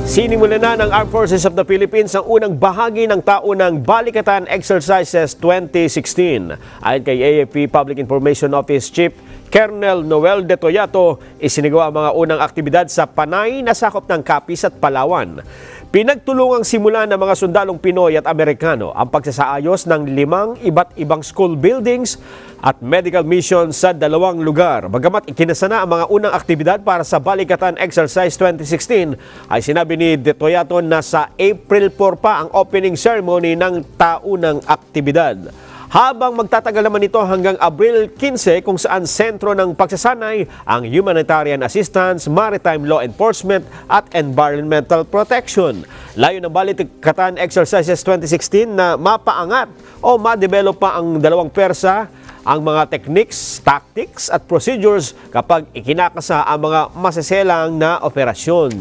Sinimulan na ng Armed Forces of the Philippines ang unang bahagi ng taunang Balikatan Exercises 2016. Ayon kay AFP Public Information Office Chief Colonel Noel De Toyato, isinagawa ang mga unang aktibidad sa Panay na sakop ng Capiz at Palawan. Pinagtulungang simula ng mga sundalong Pinoy at Amerikano ang pagsasaayos ng 5 iba't ibang school buildings at medical mission sa 2 lugar. Bagamat ikinasana ang mga unang aktibidad para sa Balikatan Exercise 2016, ay sinabi ni De Toyato na sa April 4 pa ang opening ceremony ng taunang aktibidad. Habang magtatagal naman ito hanggang Abril 15 kung saan sentro ng pagsasanay ang humanitarian assistance, maritime law enforcement at environmental protection. Layo ng Balikatan Exercises 2016 na mapaangat o ma-develop pa ang dalawang pwersa, ang mga techniques, tactics at procedures kapag ikinakasa ang mga maseselang na operasyon.